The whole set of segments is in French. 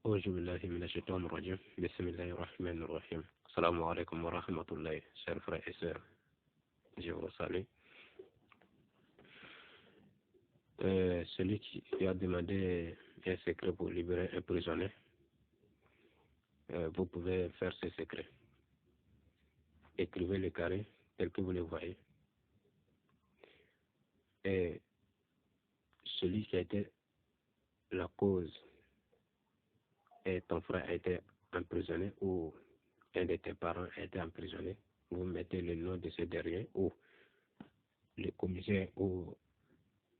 أعوذ بالله من الشيطان الرجيم بسم الله الرحمن الرحيم السلام عليكم ورحمة الله chers frères et sœurs je vous salue celui qui a demandé un secret pour libérer un prisonnier vous pouvez faire ce secret écrivez le carré tel que vous le voyez et celui qui a été la cause et ton frère a été emprisonné ou un de tes parents a été emprisonné, vous mettez le nom de ce dernier ou le commissaire ou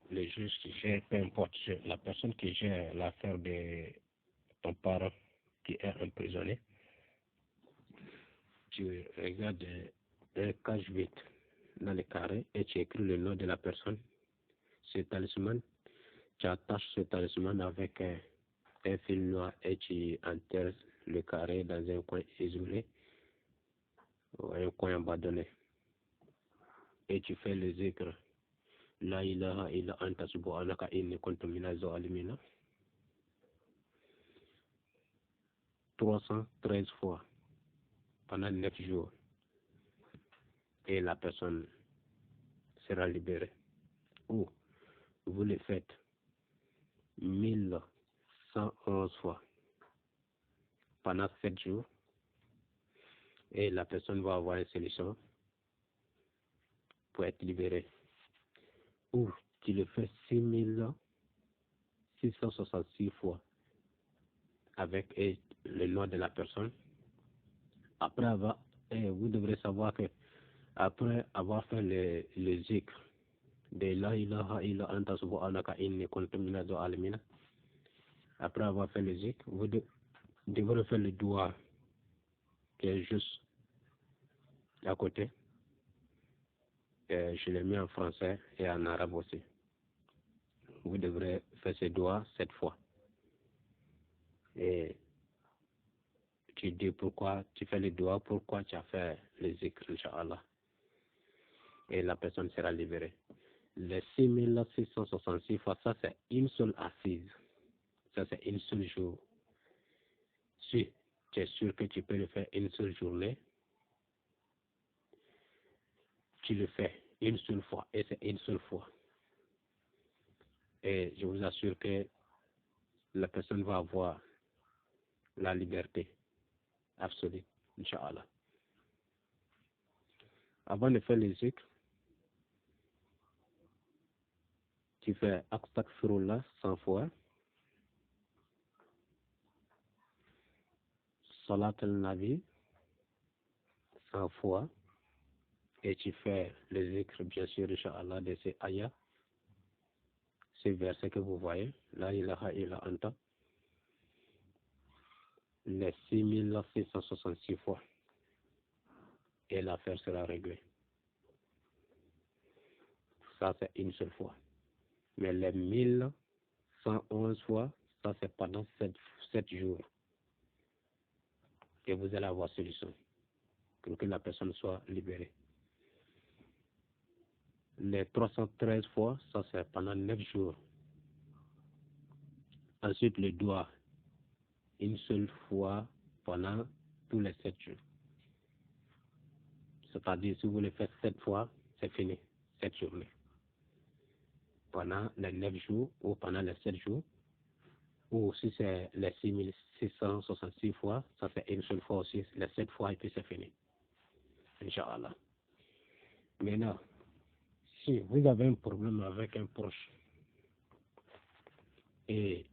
le juge qui gère, peu importe, la personne qui gère l'affaire de ton parent qui est emprisonné. Tu regardes un cage vide dans le carré et tu écris le nom de la personne. Ce talisman, tu attaches ce talisman avec un fil noir et tu enterres le carré dans un coin isolé ou un coin abandonné. Et tu fais le zikr. La ilaha illa anta subhanaka inni kuntu minaz zalimina 313 fois pendant 9 jours. Et la personne sera libérée. Ou vous le faites 1111 fois pendant 7 jours. Et la personne va avoir une solution pour être libérée. Ou tu le fais 6666 fois avec le nom de la personne. Après avoir, vous devrez savoir que après avoir fait le zikr de la ilaha illa anta subhanaka inni kuntu minaz zalimina, après avoir fait le zikr, vous devrez faire le doigt qui est juste à côté. Je l'ai mis en français et en arabe aussi. Vous devrez faire ce doigt 7 fois. Et tu dis pourquoi tu fais le doigt, pourquoi tu as fait le zikr, Inch'Allah. Et la personne sera libérée. Les 6666 fois, ça c'est une seule assise. Ça c'est une seule jour. Si tu es sûr que tu peux le faire une seule journée, tu le fais une seule fois. Et c'est une seule fois. Et je vous assure que la personne va avoir la liberté absolue, Inch'Allah. Avant de faire le zikr, tu fais Astaghfirullah 100 fois, Salat al-Nabi 100 fois, et tu fais le zikr, bien sûr, Inch'Allah, de ces ayats, ces versets que vous voyez, La ilaha illa anta, les 6666 fois, et l'affaire sera réglée. Ça, c'est une seule fois. Mais les 1111 fois, ça, c'est pendant 7 jours. Et vous allez avoir solution pour que la personne soit libérée. Les 313 fois, ça, c'est pendant 9 jours. Ensuite, le doigt, une seule fois pendant tous les 7 jours. C'est-à-dire, si vous le faites 7 fois, c'est fini, 7 journées. Pendant les 9 jours ou pendant les 7 jours, ou si c'est les 6666 fois, ça fait une seule fois aussi, les 7 fois et puis c'est fini. Inch'Allah. Maintenant, si vous avez un problème avec un proche et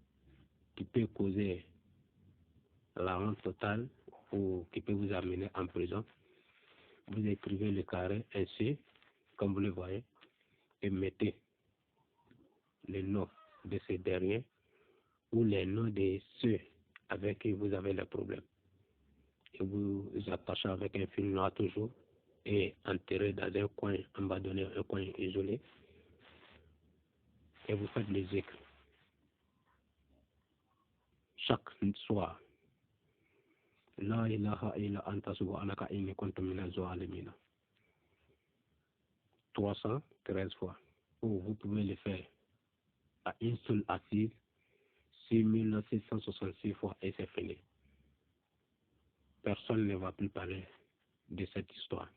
qui peut causer la honte totale ou qui peut vous amener en prison, vous écrivez le carré ainsi, comme vous le voyez, et mettez le nom de ces derniers ou les noms de ceux avec qui vous avez le problème. Et vous attachez avec un fil noir toujours et enterrez dans un coin abandonné, un coin isolé. Et vous faites les zikr. Chaque soir. La ilaha illa anta subhanaka inni kuntu minaz zalimina 313 fois. Ou vous pouvez le faire à une seule assise 6666 fois et c'est fini. Personne ne va plus parler de cette histoire.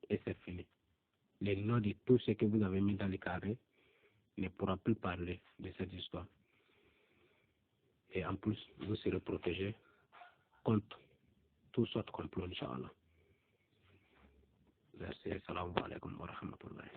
Et c'est fini. Les noms de tous ceux que vous avez mis dans les carrés ne pourra plus parler de cette histoire. Et en plus, vous serez protégé contre tout sorte de complot, Inch'Allah. Merci. Assalamu alaikum wa rahmatullahi.